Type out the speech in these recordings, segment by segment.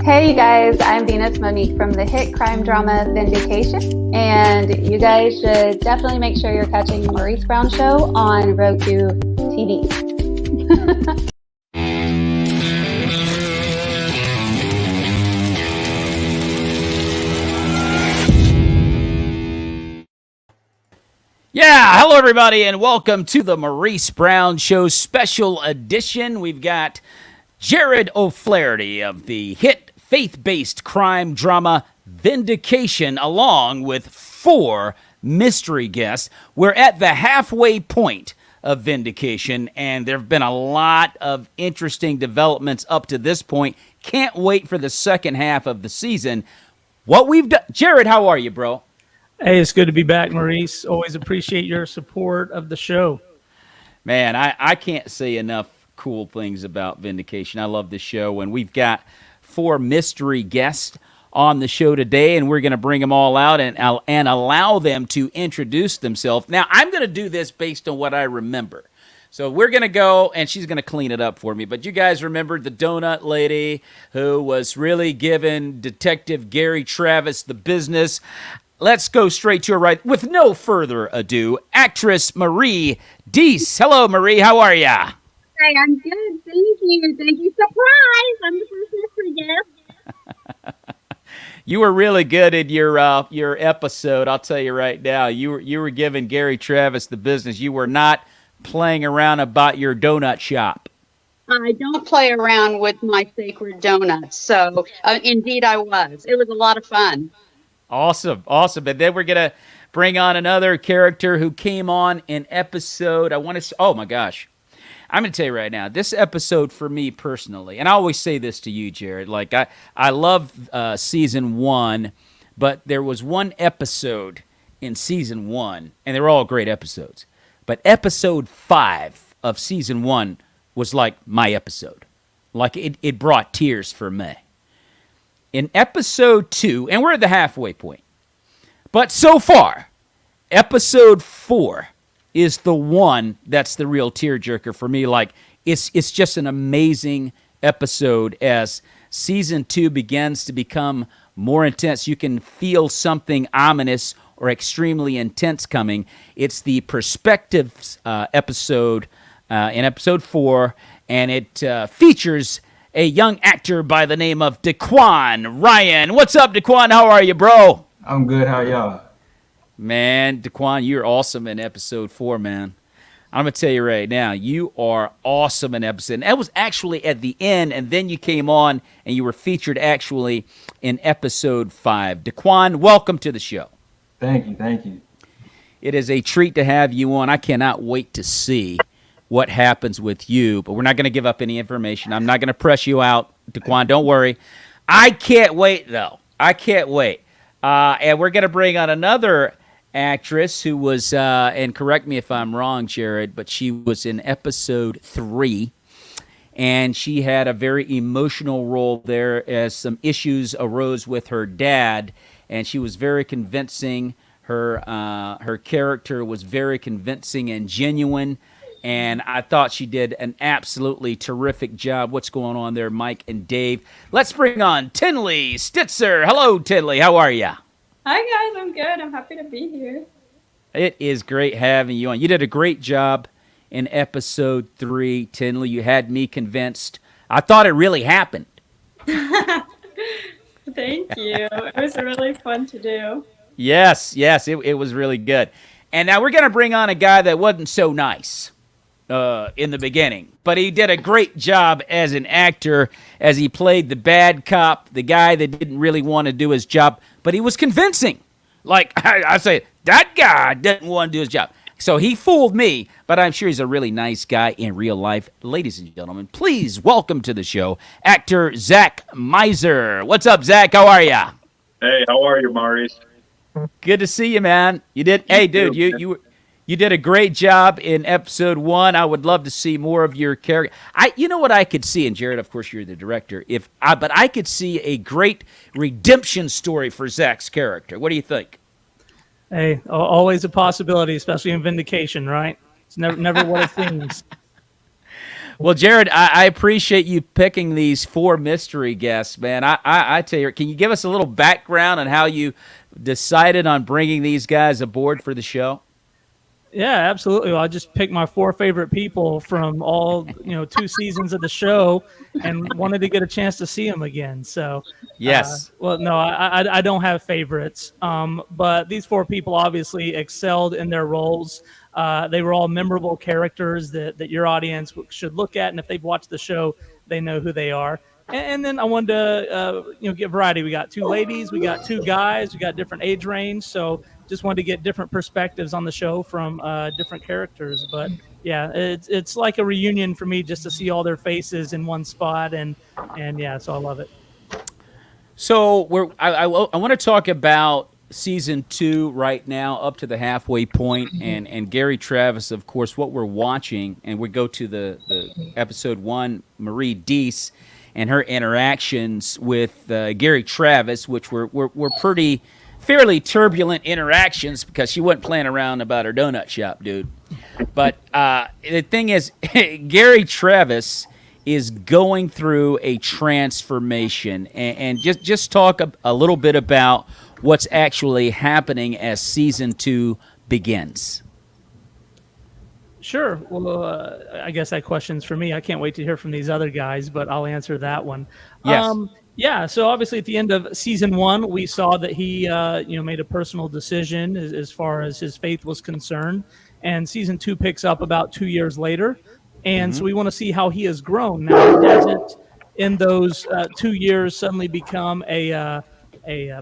Hey you guys, I'm Venus Monique from the hit crime drama Vindication, and you guys should definitely make sure you're catching the Maurice Brown Show on Roku TV. Yeah, hello everybody, and welcome to the Maurice Brown Show special edition. We've got Jarod O'Flaherty of the hit faith-based crime drama Vindication, along with 4 mystery guests. We're at the halfway point of Vindication, and there have been a lot of interesting developments up to this point. Can't wait for the second half of the season. What we've done, Jarod, how are you, bro? Hey, it's good to be back, Maurice. Always appreciate your support of the show. Man, I can't say enough cool things about Vindication. I love this show, and we've got 4 mystery guests on the show today, and we're going to bring them all out and allow them to introduce themselves. Now, I'm going to do this based on what I remember. So we're going to go, and she's going to clean it up for me. But you guys remember the donut lady who was really giving Detective Gary Travis the business. Let's go straight to her right. With no further ado, actress Marie Diese. Hello, Marie. How are ya? Hi, I'm good. Thank you. Thank you. Surprise! I'm the first mystery guest. You were really good in your episode. I'll tell you right now. You were giving Gary Travis the business. You were not playing around about your donut shop. I don't play around with my sacred donuts. So, indeed, I was. It was a lot of fun. Awesome. And then we're going to bring on another character who came on in episode, oh my gosh. I'm going to tell you right now, this episode for me personally, and I always say this to you, Jarod, like I love season 1, but there was one episode in season 1, and they were all great episodes, but episode 5 of season 1 was like my episode. Like it brought tears for me. In episode 2, and we're at the halfway point, but so far, episode 4 is the one that's the real tearjerker for me. Like, it's just an amazing episode as season 2 begins to become more intense. You can feel something ominous or extremely intense coming. It's the Perspectives episode in episode 4, and it features a young actor by the name of Daquan Ryan. What's up, Daquan? How are you, bro? I'm good. How y'all? Man, Daquan, you're awesome in episode 4, man. I'm going to tell you right now, you are awesome in episode. And that was actually at the end, and then you came on and you were featured actually in episode 5. Daquan, welcome to the show. Thank you. It is a treat to have you on. I cannot wait to see what happens with you, but we're not going to give up any information. I'm not going to press you out, Daquan. Don't worry. I can't wait, though. I can't wait. And we're going to bring on another actress who was, and correct me if I'm wrong, Jarod, but she was in episode 3, and she had a very emotional role there as some issues arose with her dad, and she was very convincing. Her character was very convincing and genuine, and I thought she did an absolutely terrific job. What's going on there, Mike and Dave? Let's bring on Tinley Stitzer. Hello, Tinley. How are you? Hi, guys. I'm good. I'm happy to be here. It is great having you on. You did a great job in episode 3, Tinley. You had me convinced. I thought it really happened. Thank you. It was really fun to do. Yes, it was really good. And now we're going to bring on a guy that wasn't so nice in the beginning, but he did a great job as an actor as he played the bad cop, the guy that didn't really want to do his job, but he was convincing. Like, I say, that guy didn't want to do his job. So he fooled me, but I'm sure he's a really nice guy in real life. Ladies and gentlemen, please welcome to the show, actor Zach Miser. What's up, Zach? How are ya? Hey, how are you, Maurice? Good to see you, man. You did. Hey, dude, you did a great job in episode 1. I would love to see more of your character. You know what I could see, and Jarod, of course, you're the director. But I could see a great redemption story for Zach's character. What do you think? Hey, always a possibility, especially in Vindication, right? It's never what it seems. Well, Jarod, I appreciate you picking these 4 mystery guests, man. I tell you, can you give us a little background on how you decided on bringing these guys aboard for the show? Yeah, absolutely. Well, I just picked my 4 favorite people from all 2 seasons of the show, and wanted to get a chance to see them again. So, Yes. well, no, I don't have favorites, but these 4 people obviously excelled in their roles. They were all memorable characters that your audience should look at, and if they've watched the show, they know who they are. And then I wanted to get variety. We got 2 ladies, we got 2 guys, we got different age range. So just wanted to get different perspectives on the show from different characters. But yeah, it's like a reunion for me just to see all their faces in one spot, and yeah, so I love it. So I want to talk about season 2 right now, up to the halfway point, and Gary Travis, of course, what we're watching, and we go to the episode 1, Marie Diese, and her interactions with Gary Travis, which were pretty fairly turbulent interactions because she wasn't playing around about her donut shop, dude. But the thing is, Gary Travis is going through a transformation, and just talk a little bit about what's actually happening as season 2 begins. Sure. Well, I guess that question's for me. I can't wait to hear from these other guys, but I'll answer that one. Yes. Yeah. So obviously, at the end of season 1, we saw that he, made a personal decision as far as his faith was concerned, and season 2 picks up about 2 years later, and so we want to see how he has grown. Now, he doesn't, in those 2 years, suddenly become a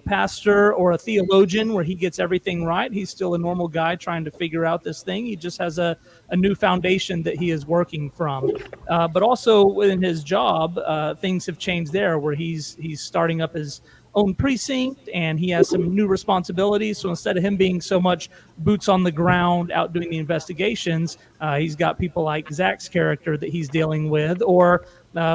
pastor or a theologian where he gets everything right. He's still a normal guy trying to figure out this thing. He just has a new foundation that he is working from. But also within his job, things have changed there, where he's starting up his own precinct, and he has some new responsibilities. So instead of him being so much boots on the ground out doing the investigations, he's got people like Zach's character that he's dealing with, or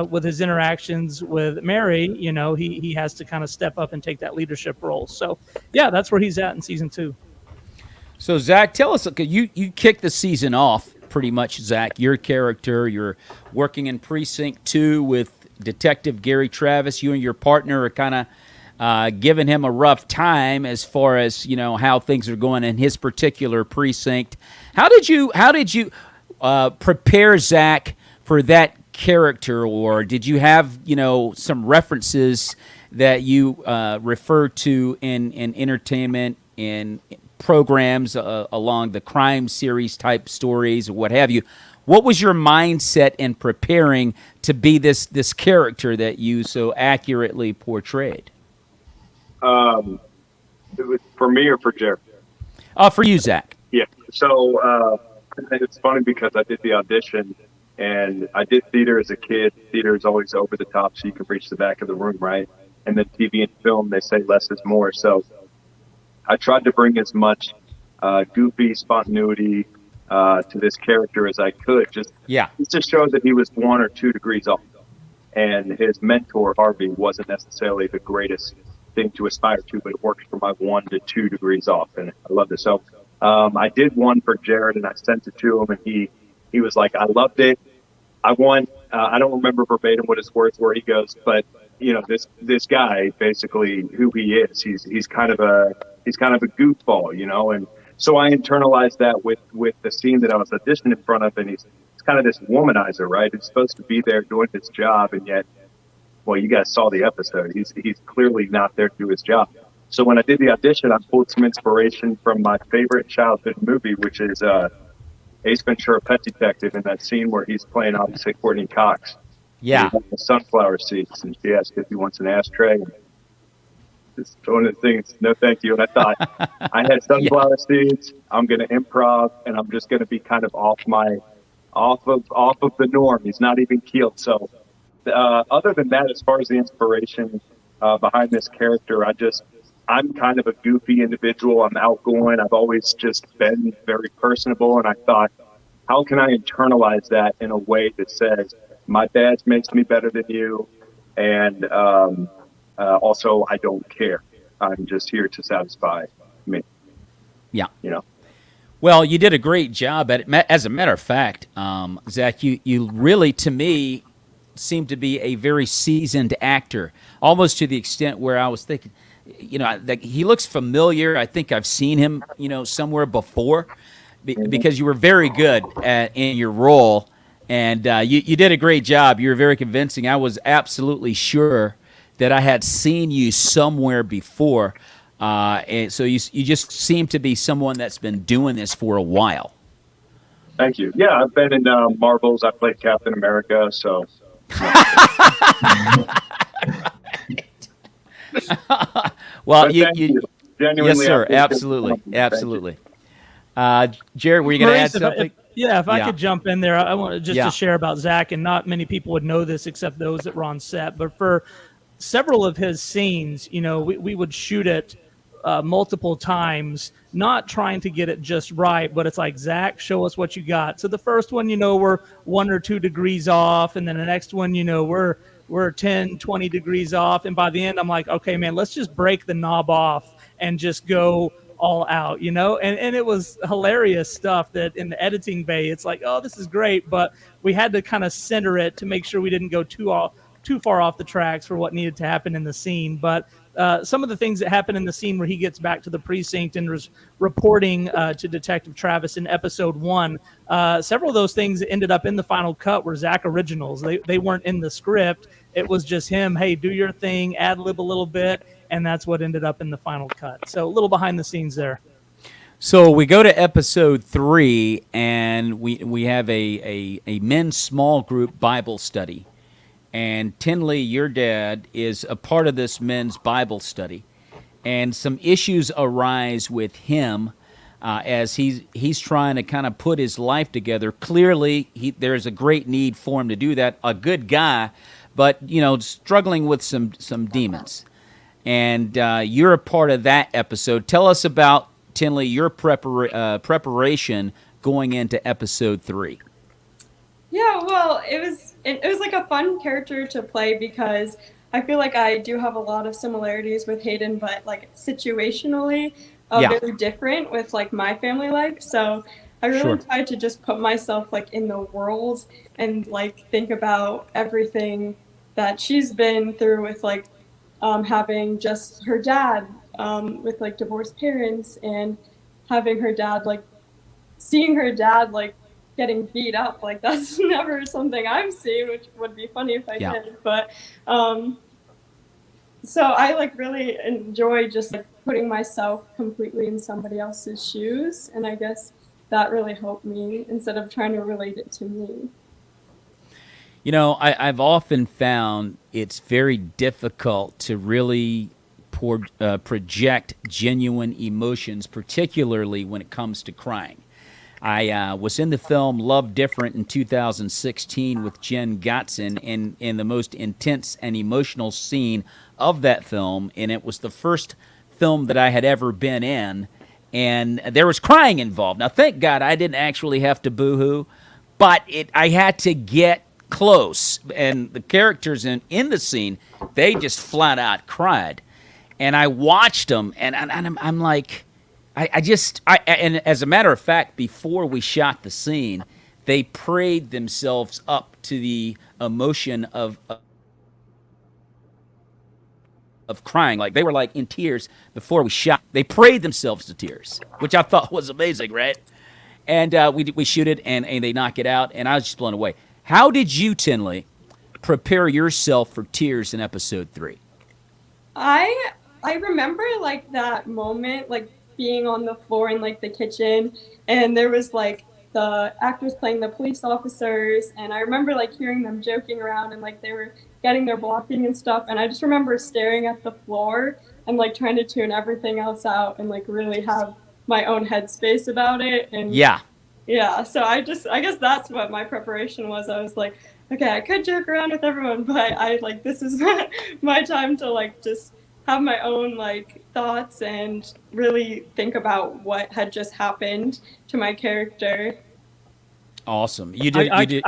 with his interactions with Mary, he has to kind of step up and take that leadership role. So, yeah, that's where he's at in season 2. So, Zach, tell us, you kicked the season off pretty much, Zach. Your character, you're working in Precinct 2 with Detective Gary Travis. You and your partner are kind of giving him a rough time as far as, how things are going in his particular precinct. How did you prepare Zach for that character, or did you have some references that you refer to in entertainment, in programs along the crime series type stories or what have you? What was your mindset in preparing to be this character that you so accurately portrayed? It was for me or for Jarod? For you, Zach. Yeah. So it's funny because I did the audition, and I did theater as a kid. Theater is always over the top, so you can reach the back of the room, right? And then TV and film, they say less is more. So I tried to bring as much goofy spontaneity to this character as I could, just to show that he was 1 or 2 degrees off. And his mentor, Harvey, wasn't necessarily the greatest thing to aspire to, but it worked for my 1 to 2 degrees off, and I loved it. So I did one for Jarod, and I sent it to him, and he was like, I loved it. I want, I don't remember verbatim what his words were. He goes, but this guy, basically who he is, he's kind of a goofball, and so I internalized that with the scene that I was auditioning in front of, and he's kind of this womanizer, right? He's supposed to be there doing his job, and yet, well, you guys saw the episode. He's clearly not there to do his job. So when I did the audition, I pulled some inspiration from my favorite childhood movie, which is Ace Ventura: Pet Detective, in that scene where he's playing opposite Courtney Cox. Yeah. The sunflower seeds, and she asked if he wants an ashtray. And just one of the things, no thank you. And I thought, I had sunflower seeds. I'm going to improv, and I'm just going to be kind of off of the norm. He's not even keeled. So other than that, as far as the inspiration behind this character, I'm kind of a goofy individual. I'm outgoing. I've always just been very personable. And I thought, how can I internalize that in a way that says, my badge makes me better than you, and also I don't care. I'm just here to satisfy me. Yeah. Well, you did a great job at it. As a matter of fact, Zach, you really, to me, seem to be a very seasoned actor, almost to the extent where I was thinking, that he looks familiar. I think I've seen him, somewhere before, because you were very good in your role, and you did a great job. You were very convincing. I was absolutely sure that I had seen you somewhere before. And so you just seem to be someone that's been doing this for a while. Thank you. Yeah, I've been in Marvels. I played Captain America, so. Well, thank you. Genuinely, yes, sir. I Absolutely. Jarod, were you going to add something? If I could jump in there, I want just Yeah. to share about Zach, and not many people would know this except those that were on set. But for several of his scenes, we would shoot it multiple times, not trying to get it just right, but it's like, Zach, show us what you got. So the first one, we're 1 or 2 degrees off, and then the next one, we're 10, 20 degrees off, and by the end, I'm like, okay, man, let's just break the knob off and just go all out, and it was hilarious stuff that in the editing bay, it's like, oh, this is great, but we had to kind of center it to make sure we didn't go too far off the tracks for what needed to happen in the scene. But some of the things that happen in the scene where he gets back to the precinct and was reporting to Detective Travis in episode 1, several of those things ended up in the final cut were Zach originals. They weren't in the script. It was just him, hey, do your thing, ad-lib a little bit, and that's what ended up in the final cut. So a little behind the scenes there. So we go to episode 3, and we have a men's small group Bible study. And Tinley, your dad, is a part of this men's Bible study. And some issues arise with him as he's trying to kind of put his life together. Clearly, there's a great need for him to do that. A good guy, but, struggling with some demons. And you're a part of that episode. Tell us about, Tinley, your preparation going into episode 3. Yeah, well, it was like a fun character to play because I feel like I do have a lot of similarities with Hayden, but like situationally very different with like my family life. So I really tried to just put myself like in the world and like think about everything that she's been through with like having just her dad with like divorced parents and having her dad like seeing her dad like getting beat up. Like that's never something I've seen, which would be funny if I did. But so I like really enjoy just like putting myself completely in somebody else's shoes, and I guess that really helped me instead of trying to relate it to me. I've often found it's very difficult to really project genuine emotions, particularly when it comes to crying. I was in the film Love Different in 2016 with Jen Gotzin in the most intense and emotional scene of that film, and it was the first film that I had ever been in, and there was crying involved. Now, thank God I didn't actually have to boo-hoo, but I had to get close, and the characters in the scene, they just flat out cried, and I watched them, and I'm like, and as a matter of fact, before we shot the scene, they prayed themselves up to the emotion of crying. Like they were like in tears before we shot. They prayed themselves to tears, which I thought was amazing, right? And we shoot it, and they knock it out, and I was just blown away. How did you, Tinley, prepare yourself for tears in episode 3? I remember like that moment, like being on the floor in like the kitchen, and there was like the actors playing the police officers, and I remember like hearing them joking around and like they were getting their blocking and stuff, and I just remember staring at the floor and like trying to tune everything else out and like really have my own headspace about it. And so I guess that's what my preparation was. I was like, okay, I could joke around with everyone, but I like this is my time to like just have my own like thoughts and really think about what had just happened to my character. Awesome. You did.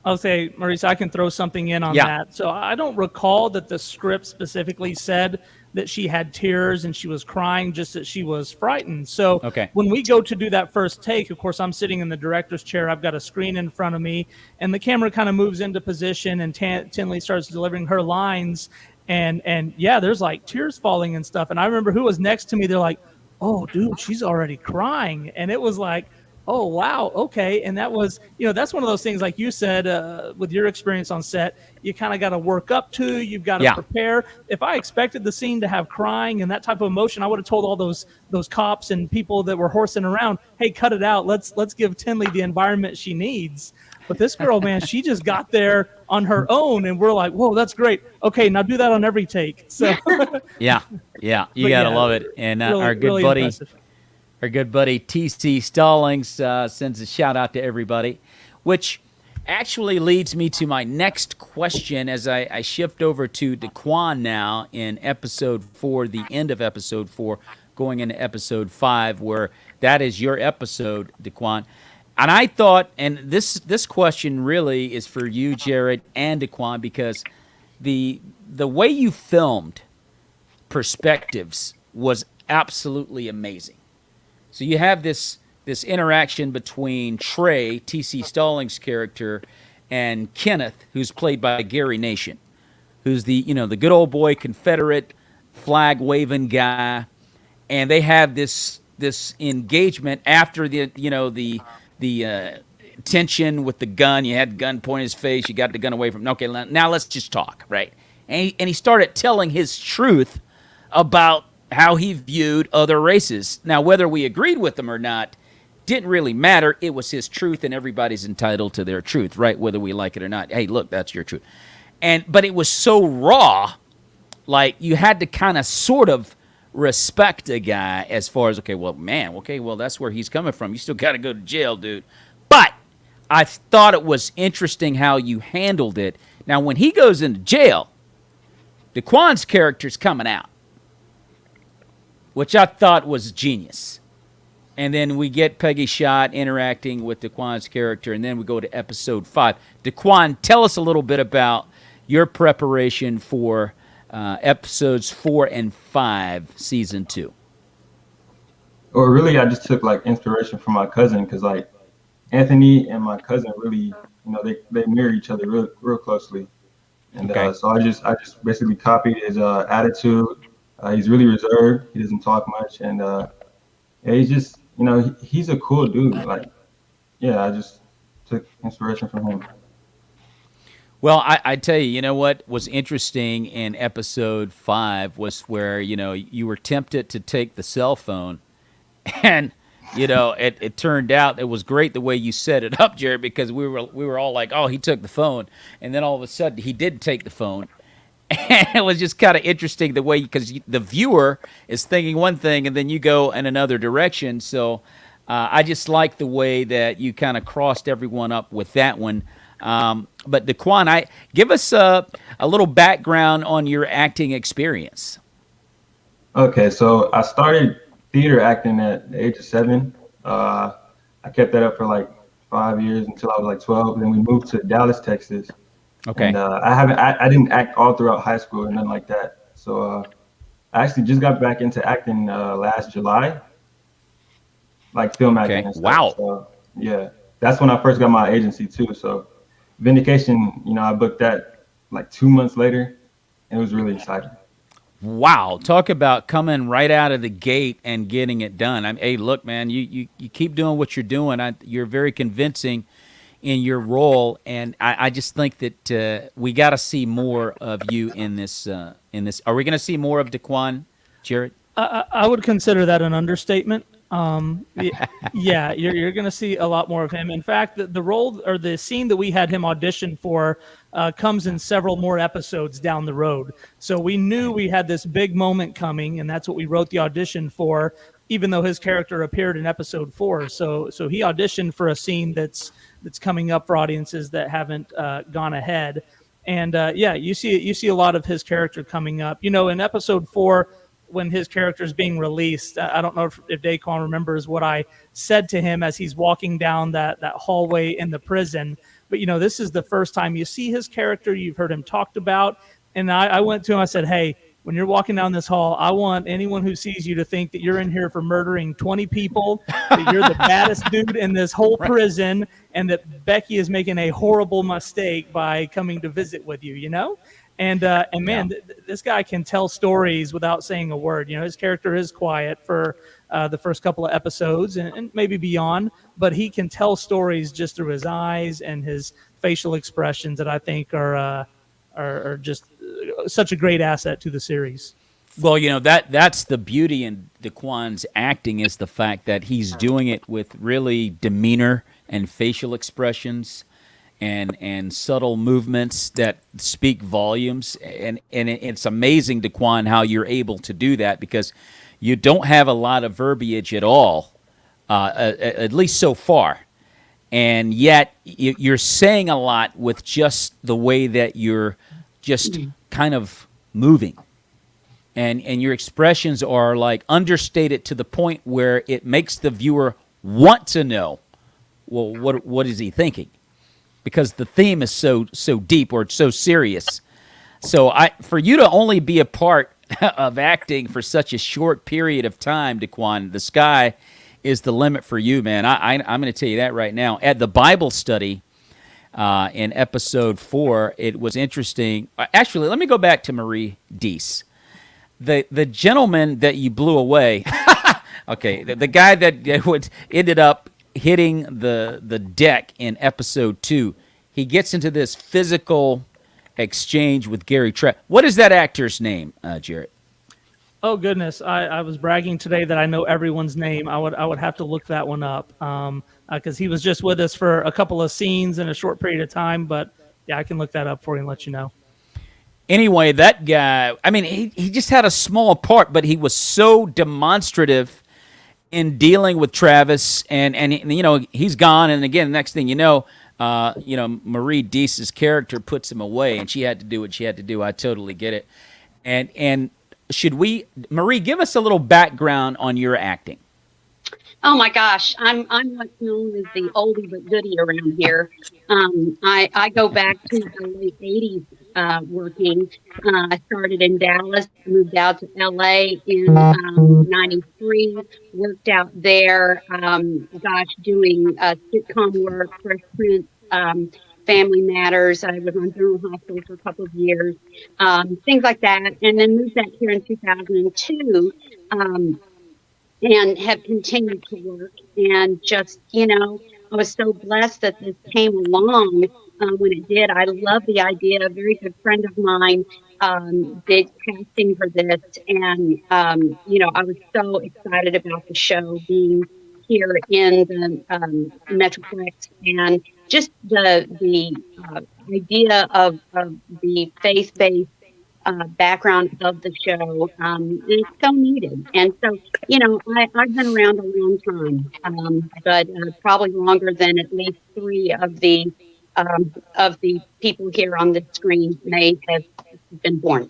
I'll say, Maurice, I can throw something in on that. So I don't recall that the script specifically said that she had tears and she was crying, just that she was frightened. So Okay. when we go to do that first take, of course, I'm sitting in the director's chair. I've got a screen in front of me, and the camera kind of moves into position, and Tinley starts delivering her lines. And yeah, there's like tears falling and stuff. And I remember who was next to me. They're like, "Oh, dude, she's already crying." And it was like, oh, wow, okay. And that was, that's one of those things, like you said, with your experience on set, you kind of got to work up to, you've got to prepare. If I expected the scene to have crying and that type of emotion, I would have told all those cops and people that were horsing around, hey, cut it out. Let's give Tinley the environment she needs. But this girl, man, she just got there on her own, and we're like, whoa, that's great. Okay, now do that on every take. So Yeah, you got to love it. And really, our good really buddy, impressive. our good buddy TC Stallings sends a shout out to everybody, which actually leads me to my next question as I shift over to Daquan now in episode 4, the end of episode 4, going into episode 5, where that is your episode, Daquan. And I thought, and this question really is for you, Jarod and Daquan, because the way you filmed Perspectives was absolutely amazing. So you have this interaction between Trey, T.C. Stallings' character, and Kenneth, who's played by Gary Nation, who's the good old boy Confederate flag waving guy, and they have this engagement after the tension with the gun. You had the gun pointing his face. You got the gun away from him. Okay, now let's just talk, right? And he started telling his truth about how he viewed other races. Now, whether we agreed with him or not didn't really matter. It was his truth, and everybody's entitled to their truth, right? Whether we like it or not. Hey, look, that's your truth. But it was so raw, like you had to kind of sort of respect a guy as far as, okay, well, that's where he's coming from. You still got to go to jail, dude. But I thought it was interesting how you handled it. Now, when he goes into jail, Daquan's character's coming out, which I thought was genius. And then we get Peggy Schott interacting with Daquan's character, and then we go to episode 5. Daquan, tell us a little bit about your preparation for episodes 4 and 5, season 2. Well, really, I just took like inspiration from my cousin, because like Anthony and my cousin really, they mirror each other real closely. And Okay. So I just basically copied his attitude. He's really reserved. He doesn't talk much, and he's just, he's a cool dude. Like, yeah, I just took inspiration from him. Well, I tell you, what was interesting in episode 5 was where, you were tempted to take the cell phone, and, it turned out it was great the way you set it up, Jarod, because we were all like, oh, he took the phone, and then all of a sudden he did take the phone. And it was just kind of interesting the way, because the viewer is thinking one thing and then you go in another direction. So I just like the way that you kind of crossed everyone up with that one. But Daquan, give us a little background on your acting experience. Okay, so I started theater acting at the age of 7. I kept that up for like 5 years until I was like 12. Then we moved to Dallas, Texas. Okay. And I didn't act all throughout high school and nothing like that. So I actually just got back into acting last July, like film acting and stuff. Wow. So, yeah, that's when I first got my agency too. So Vindication, I booked that like 2 months later, and it was really exciting. Wow. Talk about coming right out of the gate and getting it done. Hey, look, man, you keep doing what you're doing. You're very convincing in your role, and I just think that we got to see more of you in this. Are we going to see more of Daquan, Jarod? I would consider that an understatement. Yeah, you're going to see a lot more of him. In fact, the role or the scene that we had him audition for comes in several more episodes down the road. So we knew we had this big moment coming, and that's what we wrote the audition for, even though his character appeared in episode 4. So he auditioned for a scene that's coming up for audiences that haven't gone ahead. And yeah, you see a lot of his character coming up. In episode 4, when his character is being released, I don't know if Daquan remembers what I said to him as he's walking down that hallway in the prison. But, this is the first time you see his character. You've heard him talked about. And I went to him, I said, hey, when you're walking down this hall, I want anyone who sees you to think that you're in here for murdering 20 people, that you're the baddest dude in this whole prison, and that Becky is making a horrible mistake by coming to visit with you, you know? And man, this guy can tell stories without saying a word. You know, his character is quiet for the first couple of episodes and maybe beyond, but he can tell stories just through his eyes and his facial expressions that I think are just such a great asset to the series. Well, you know, that's the beauty in Daquan's acting, is the fact that he's doing it with really demeanor and facial expressions and subtle movements that speak volumes. And it's amazing, Daquan, how you're able to do that, because you don't have a lot of verbiage at all, at least so far. And yet you're saying a lot with just the way that you're just kind of moving. And your expressions are like understated to the point where it makes the viewer want to know, well, what is he thinking? Because the theme is so deep or so serious. So for you to only be a part of acting for such a short period of time, Daquan, the sky is the limit for you, man. I'm going to tell you that right now. At the Bible study in episode 4, it was interesting. Actually, let me go back to Maurice Diese. The gentleman that you blew away, okay, the guy that ended up hitting the deck in episode 2, he gets into this physical exchange with Gary Trapp. What is that actor's name, Jarod? Oh goodness, I was bragging today that I know everyone's name. I would have to look that one up because he was just with us for a couple of scenes in a short period of time. But yeah, I can look that up for you and let you know. Anyway, that guy, I mean, he just had a small part, but he was so demonstrative in dealing with Travis, and you know, he's gone, and again, next thing you know, Maurice Dice's character puts him away, and she had to do what she had to do. I totally get it. And should we, Marie, give us a little background on your acting? Oh my gosh, I'm what's known as the oldie but goodie around here. I go back to the late '80s working. I started in Dallas, moved out to LA in '93, worked out there. Doing sitcom work, Fresh Prince, Family Matters. I was on General Hospital for a couple of years, things like that, and then moved back here in 2002. And have continued to work, and just, you know, I was so blessed that this came along when it did. I love the idea. A very good friend of mine did casting for this, and you know, I was so excited about the show being here in the Metroplex, and just the idea of the faith-based background of the show is so needed. And so, you know, I've been around a long time, but probably longer than at least 3 of the people here on the screen may have been born.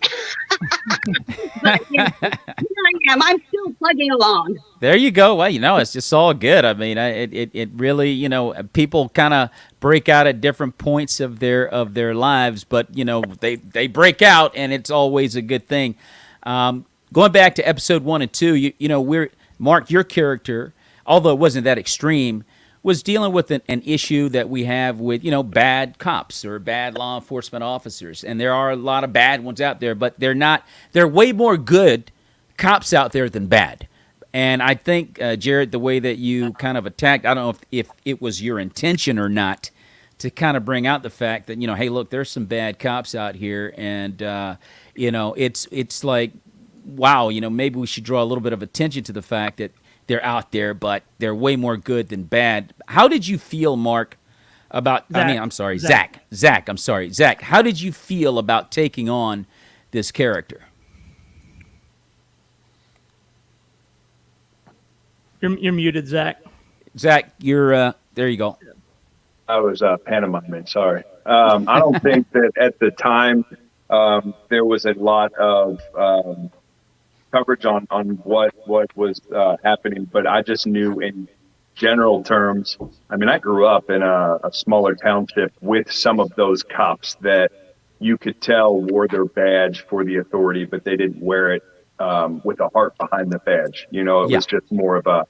But you know, here I am. I'm still plugging along. There you go. Well, you know, it's just all good. I mean, it really, you know, people kind of break out at different points of their lives, but you know, they break out, and it's always a good thing. Going back to episode 1 and 2, you know, Mark, your character, although it wasn't that extreme, was dealing with an issue that we have with, you know, bad cops or bad law enforcement officers. And there are a lot of bad ones out there, but there are way more good cops out there than bad. And I think, Jarod, the way that you kind of attacked, I don't know if it was your intention or not, to kind of bring out the fact that, you know, hey, look, there's some bad cops out here. And, you know, it's like, wow, you know, maybe we should draw a little bit of attention to the fact that they're out there, but they're way more good than bad. How did you feel, Mark, about, Zach. Zach, how did you feel about taking on this character? You're muted, Zach. Zach, you're, there you go. I was pantomiming, sorry. I don't think that at the time there was a lot of coverage on what was happening, but I just knew in general terms. I mean, I grew up in a smaller township with some of those cops that you could tell wore their badge for the authority, but they didn't wear it with a heart behind the badge. You know, it was just more of a,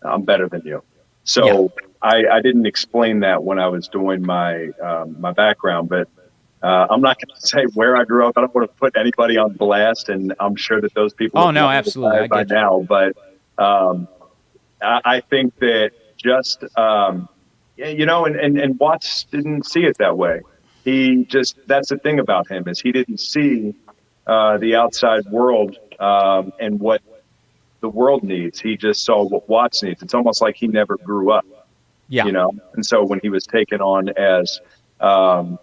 I'm better than you. So I didn't explain that when I was doing my my background, but I'm not going to say where I grew up. I don't want to put anybody on blast, and I'm sure that those people. Oh no, absolutely, by now. But I think that just you know, and Watts didn't see it that way. He just, that's the thing about him, is he didn't see the outside world and what the world needs. He just saw what Watts needs. It's almost like he never grew up, you know? And so when he was taken on as a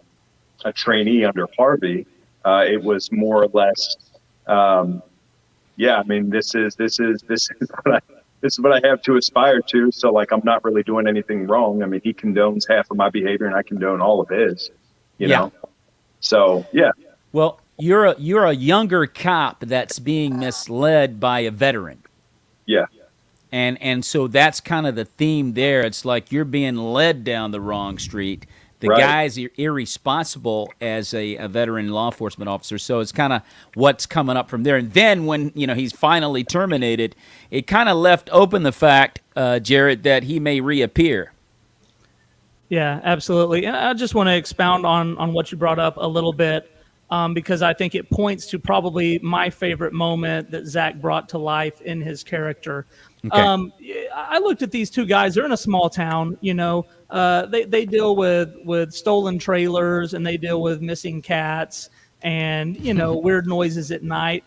trainee under Harvey, it was more or less, yeah, I mean, this is what I have to aspire to. So like, I'm not really doing anything wrong. I mean, he condones half of my behavior and I condone all of his. You know, so yeah. Well, you're a younger cop that's being misled by a veteran. Yeah. And so that's kind of the theme there. It's like you're being led down the wrong street. The guy's irresponsible as a veteran law enforcement officer. So it's kind of what's coming up from there. And then when, you know, he's finally terminated, it kind of left open the fact, Jarod, that he may reappear. Yeah, absolutely. And I just want to expound on what you brought up a little bit, because I think it points to probably my favorite moment that Zach brought to life in his character. Okay. I looked at these two guys. They're in a small town, you know. They deal with stolen trailers, and they deal with missing cats and, you know, weird noises at night.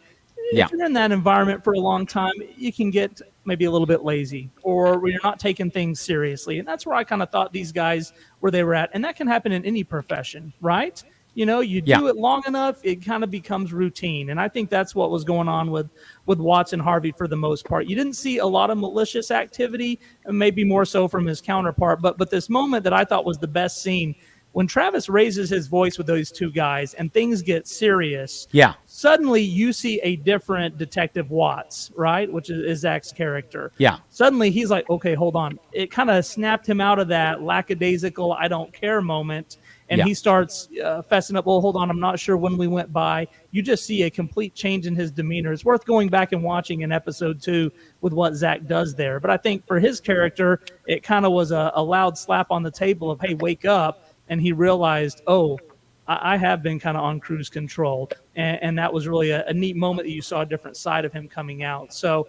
If you're in that environment for a long time, you can get maybe a little bit lazy, or you're not taking things seriously. And that's where I kind of thought these guys, where they were at. And that can happen in any profession, right? You know, you do it long enough, it kind of becomes routine. And I think that's what was going on with Watts and Harvey for the most part. You didn't see a lot of malicious activity, and maybe more so from his counterpart. But this moment that I thought was the best scene, when Travis raises his voice with those two guys and things get serious, suddenly you see a different Detective Watts, right? Which is Zach's character. Yeah. Suddenly he's like, okay, hold on. It kind of snapped him out of that lackadaisical, I don't care moment. And he starts fessing up, well, hold on, I'm not sure when we went by. You just see a complete change in his demeanor. It's worth going back and watching in episode 2 with what Zach does there. But I think for his character, it kind of was a loud slap on the table of, hey, wake up. And he realized, oh, I have been kind of on cruise control. And that was really a neat moment that you saw a different side of him coming out. So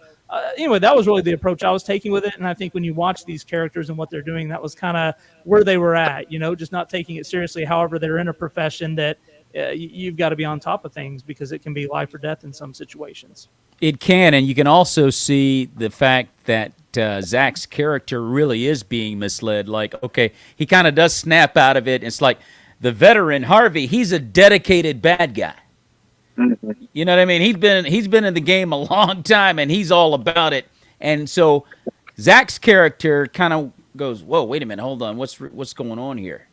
anyway, that was really the approach I was taking with it. And I think when you watch these characters and what they're doing, that was kind of where they were at, you know, just not taking it seriously. However, they're in a profession that you've got to be on top of things, because it can be life or death in some situations. It can, and you can also see the fact that Zach's character really is being misled. Like, okay, he kind of does snap out of it. It's like the veteran Harvey, he's a dedicated bad guy. Mm-hmm. You know what I mean? He's been in the game a long time, and he's all about it. And so Zach's character kind of goes, "Whoa, wait a minute, hold on, what's going on here?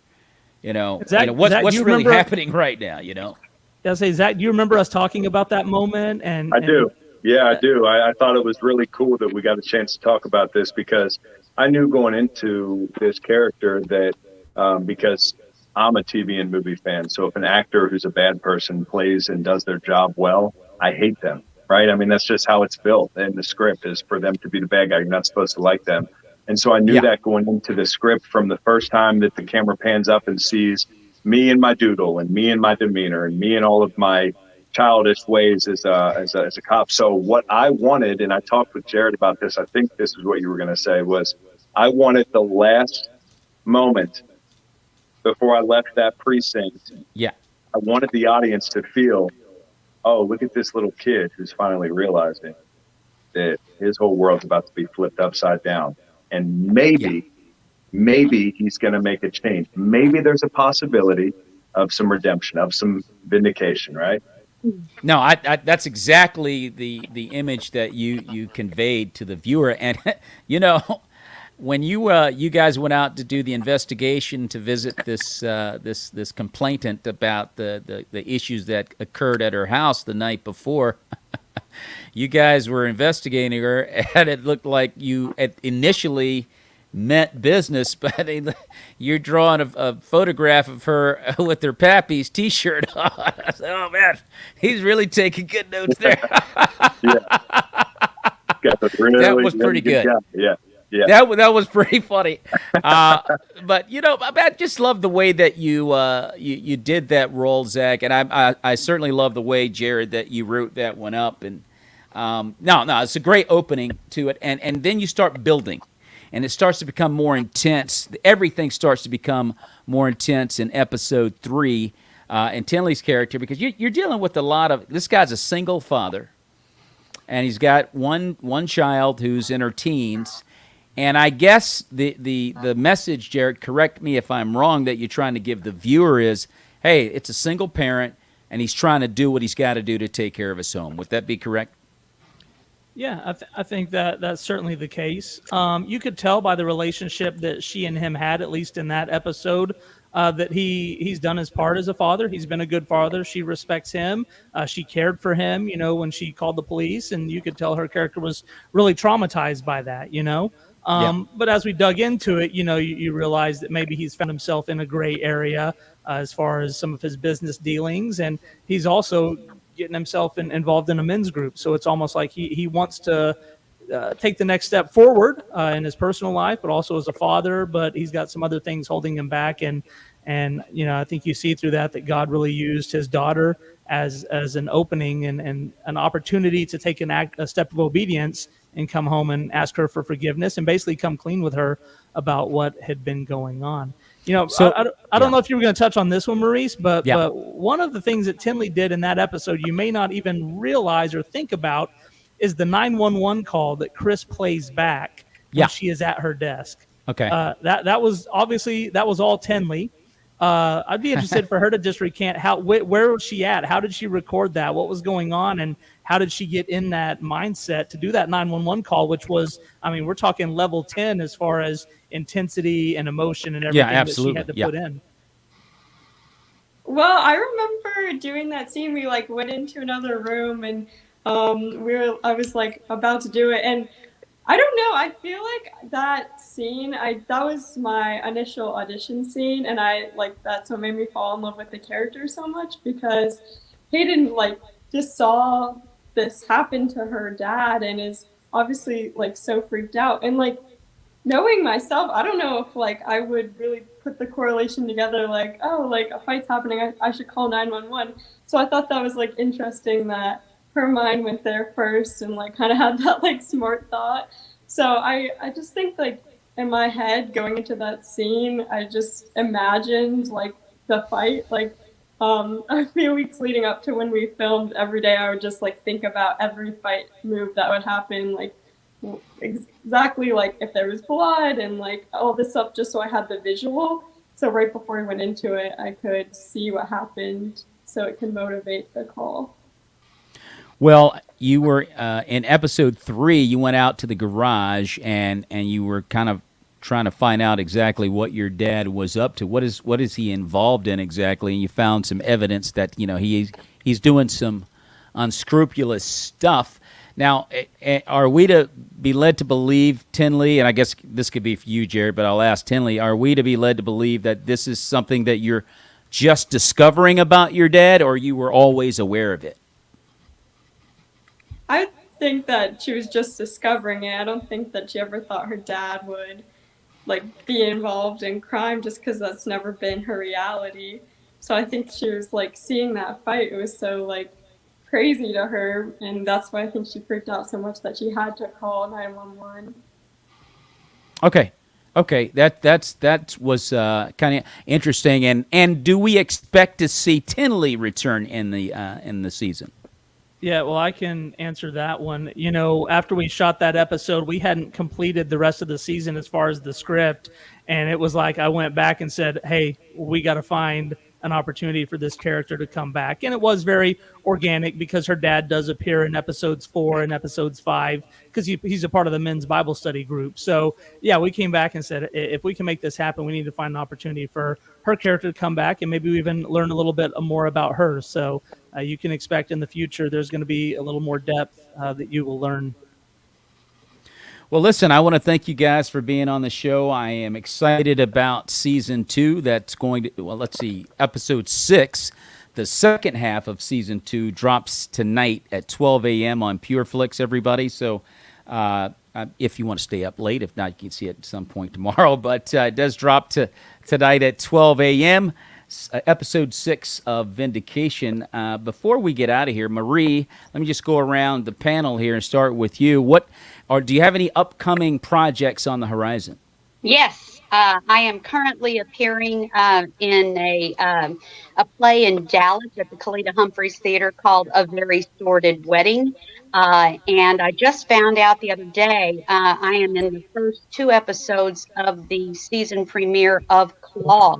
You know, Zach, what's really happening right now? You know." I say, Zach, do you remember us talking about that moment? And I do. Yeah, I do. I thought it was really cool that we got a chance to talk about this, because I knew going into this character that because I'm a TV and movie fan. So if an actor who's a bad person plays and does their job well, I hate them, right? I mean, that's just how it's built in the script, is for them to be the bad guy. You're not supposed to like them. And so I knew that going into the script from the first time that the camera pans up and sees me and my doodle and me and my demeanor and me and all of my childish ways as a cop. So what I wanted, and I talked with Jarod about this, I think this is what you were going to say, was I wanted the last moment before I left that precinct. Yeah. I wanted the audience to feel, oh, look at this little kid who's finally realizing that his whole world's about to be flipped upside down. And maybe he's going to make a change. Maybe there's a possibility of some redemption, of some vindication, right? No, I that's exactly the image that you conveyed to the viewer. And, you know, when you guys went out to do the investigation to visit this complainant about the issues that occurred at her house the night before, you guys were investigating her, and it looked like you initially meant business, but you're drawing a photograph of her with her Pappy's T-shirt on. I said, oh, man, he's really taking good notes there. Yeah. Got the really, That was pretty good. Job. Yeah. Yeah. That was pretty funny. But, you know, I just love the way that you did that role, Zach, and I certainly love the way, Jarod, that you wrote that one up. And no, it's a great opening to it. And then you start building. And it starts to become more intense. Everything starts to become more intense in episode 3 in Tinley's character, because you're dealing with a lot of. This guy's a single father, and he's got one child who's in her teens. And I guess the message, Jarod, correct me if I'm wrong, that you're trying to give the viewer is, hey, it's a single parent, and he's trying to do what he's got to do to take care of his home. Would that be correct? Yeah, I think that's certainly the case. You could tell by the relationship that she and him had, at least in that episode, that he's done his part as a father. He's been a good father. She respects him. She cared for him, when she called the police, and you could tell her character was really traumatized by that, But as we dug into it, you realize that maybe he's found himself in a gray area as far as some of his business dealings, and he's also getting himself involved in a men's group. So it's almost like he wants to take the next step forward in his personal life, but also as a father, but he's got some other things holding him back. And I think you see through that God really used his daughter as an opening and an opportunity to take a step of obedience and come home and ask her for forgiveness and basically come clean with her about what had been going on. So I don't know if you were going to touch on this one, Maurice, but one of the things that Tinley did in that episode you may not even realize or think about is the 911 call that Chris plays back when she is at her desk. Okay. That was all Tinley. I'd be interested for her to just recant where was she at? How did she record that? What was going on? And how did she get in that mindset to do that 911 call, which was, we're talking level 10 as far as intensity and emotion and everything that she had to put in. Well, I remember doing that scene. We went into another room and I was about to do it, and I don't know. I feel like that scene, that was my initial audition scene, and that's what made me fall in love with the character so much, because Hayden just saw this happen to her dad and is obviously so freaked out. And knowing myself, I don't know if I would really put the correlation together, a fight's happening, I should call 911. So I thought that was interesting that her mind went there first and kind of had that like smart thought. So I just think like in my head going into that scene, I just imagined like the fight, like a few weeks leading up to when we filmed. Every day I would just like think about every fight move that would happen, like exactly like if there was blood and like all this stuff, just so I had the visual. So right before I went into it, I could see what happened so it can motivate the call. Well, you were in episode 3, you went out to the garage and you were kind of trying to find out exactly what your dad was up to. What is he involved in exactly? And you found some evidence that, you know, he's doing some unscrupulous stuff. Now, are we to be led to believe, Tinley, and I guess this could be for you, Jarod, but I'll ask Tinley, are we to be led to believe that this is something that you're just discovering about your dad, or you were always aware of it? I think that she was just discovering it. I don't think that she ever thought her dad would like be involved in crime, just because that's never been her reality. So I think she was like seeing that fight. It was so like crazy to her, and that's why I think she freaked out so much that she had to call 911. Okay, that was kind of interesting. And do we expect to see Tinley return in the season? Yeah, well, I can answer that one. You know, after we shot that episode, we hadn't completed the rest of the season as far as the script, and it was like I went back and said, hey, we got to find an opportunity for this character to come back. And it was very organic because her dad does appear in episodes 4 and episodes 5 because he's a part of the men's Bible study group. So, yeah, we came back and said, if we can make this happen, we need to find an opportunity for her character to come back and maybe we even learn a little bit more about her. So you can expect in the future there's going to be a little more depth that you will learn. Well, listen, I want to thank you guys for being on the show. I am excited about season 2. That's going to, well, let's see, episode 6. The second half of season 2 drops tonight at 12 a.m. on PureFlix, everybody. So if you want to stay up late, if not, you can see it at some point tomorrow. But it does drop tonight at 12 a.m. Episode 6 of Vindication. Before we get out of here, Marie, let me just go around the panel here and start with you. Do you have any upcoming projects on the horizon? Yes, I am currently appearing in a play in Dallas at the Kalita Humphreys Theater called A Very Sordid Wedding. And I just found out the other day I am in the first 2 episodes of the season premiere of Claw,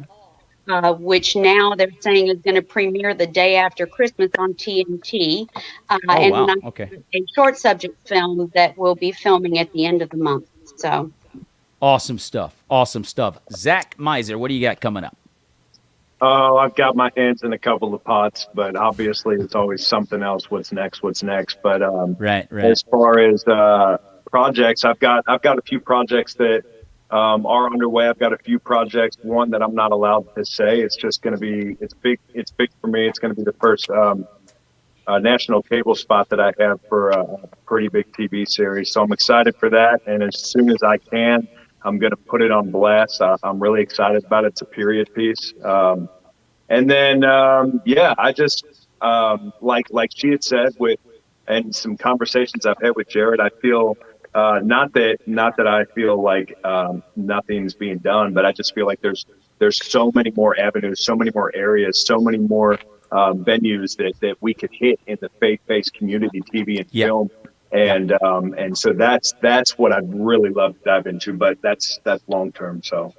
which now they're saying is going to premiere the day after Christmas on TNT. And wow. then Okay. a short subject film that we'll be filming at the end of the month. So Awesome stuff. Awesome stuff. Zach Miser, what do you got coming up? Oh, I've got my hands in a couple of pots, but obviously it's always something else. What's next? But Right. as far as projects, I've got a few projects that are underway. I've got a few projects. One that I'm not allowed to say. It's just going to be. It's big. It's big for me. It's going to be the first national cable spot that I have for a pretty big TV series. So I'm excited for that. And as soon as I can, I'm going to put it on blast. I'm really excited about it. It's a period piece. And then, I just, like she had said and some conversations I've had with Jarod, I feel, not that I feel like, nothing's being done, but I just feel like there's so many more avenues, so many more areas, so many more, venues that we could hit in the faith-based community, TV and film. And so that's what I'd really love to dive into, but that's long term. So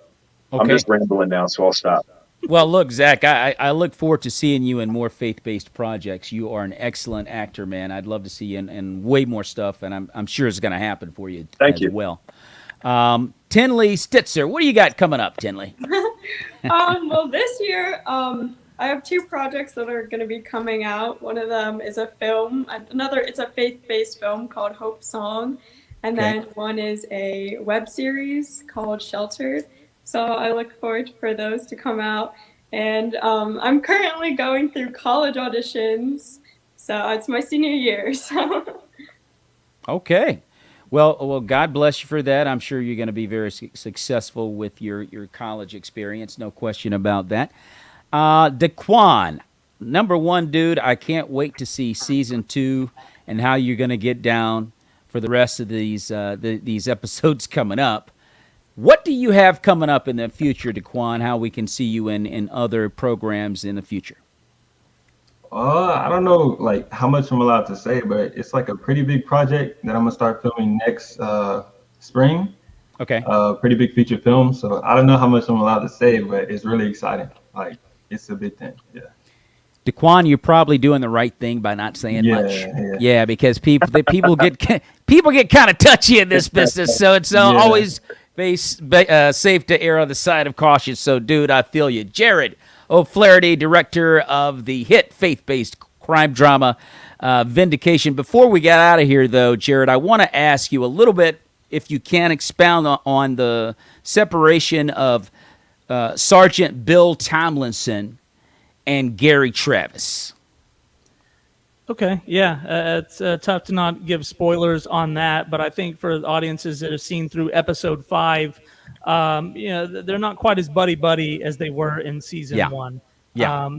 I'm just rambling now, so I'll stop. Well, look, Zach, I look forward to seeing you in more faith-based projects. You are an excellent actor, man. I'd love to see you in way more stuff, and I'm sure it's going to happen for you. Thank you. Well, Tinley Stitzer, what do you got coming up, Tinley? Well, this year, I have 2 projects that are going to be coming out. One of them is a film. It's a faith-based film called Hope Song. And then one is a web series called Sheltered. So I look forward for those to come out. And I'm currently going through college auditions. So it's my senior year. So. Okay. Well, God bless you for that. I'm sure you're going to be very successful with your college experience. No question about that. Daquan, number 1, dude, I can't wait to see season 2 and how you're going to get down for the rest of these episodes coming up. What do you have coming up in the future, Daquan? How we can see you in other programs in the future? I don't know like how much I'm allowed to say, but it's like a pretty big project that I'm gonna start filming next spring. Okay. Pretty big feature film. So I don't know how much I'm allowed to say, but it's really exciting. Like it's a big thing. Yeah. Daquan, you're probably doing the right thing by not saying much. Yeah, because people get kind of touchy in this business, so it's always safe to err on the side of caution. So, dude, I feel you. Jarod O'Flaherty, director of the hit faith-based crime drama Vindication. Before we get out of here, though, Jarod, I want to ask you a little bit, if you can expound on the separation of Sergeant Bill Tomlinson and Gary Travis. Okay, yeah, it's tough to not give spoilers on that, but I think for audiences that have seen through episode 5, they're not quite as buddy as they were in season 1. Yeah.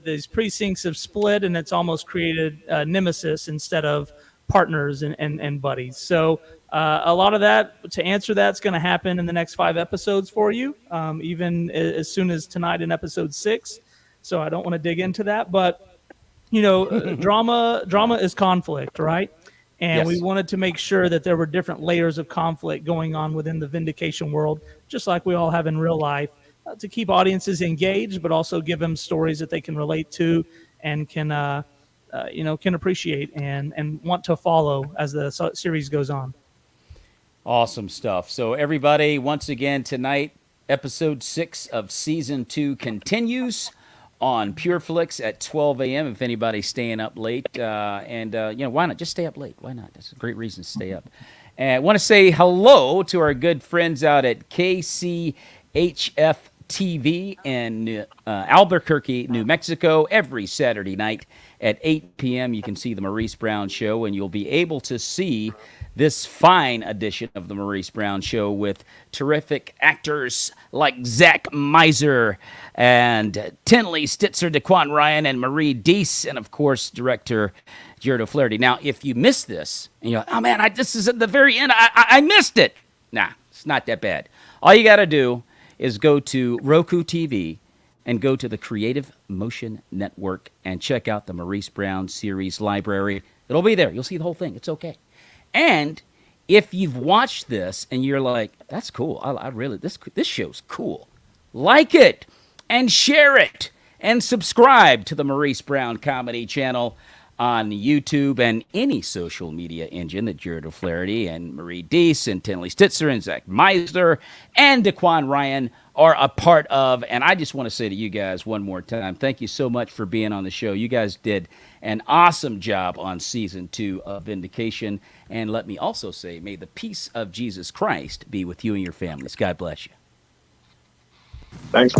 These precincts have split, and it's almost created nemesis instead of partners and buddies. So a lot of that, to answer that, is going to happen in the next 5 episodes for you, even as soon as tonight in episode 6. So I don't want to dig into that, but drama is conflict, right? And we wanted to make sure that there were different layers of conflict going on within the Vindication world, just like we all have in real life, to keep audiences engaged, but also give them stories that they can relate to and can appreciate and want to follow as the series goes on. Awesome stuff. So everybody, once again tonight, episode 6 of season 2 continues on PureFlix at 12 a.m. if anybody's staying up late. Why not? Just stay up late. Why not? That's a great reason to stay up. And I want to say hello to our good friends out at KCHF TV in Albuquerque, New Mexico, every Saturday night at 8 p.m. You can see the Maurice Brown Show, and you'll be able to see this fine edition of the Maurice Brown Show with terrific actors like Zach Meiser and Tinley Stitzer, Daquan Ryan, and Marie Diese, and of course, director Jarod O'Flaherty. Now, if you miss this, and you're like, oh man, this is at the very end, I missed it. Nah, it's not that bad. All you got to do is go to Roku TV and go to the Creative Motion Network and check out the Maurice Brown series library. It'll be there. You'll see the whole thing. It's okay. And if you've watched this and you're like, that's cool, I really, this show's cool, like it and share it and subscribe to the Maurice Brown Comedy Channel on YouTube and any social media engine that Jarod O'Flaherty and Marie Diese and Tinley Stitzer and Zach Meiser and Daquan Ryan are a part of. And I just want to say to you guys one more time, thank you so much for being on the show. You guys did an awesome job on season 2 of Vindication. And let me also say, may the peace of Jesus Christ be with you and your families. God bless you. Thanks.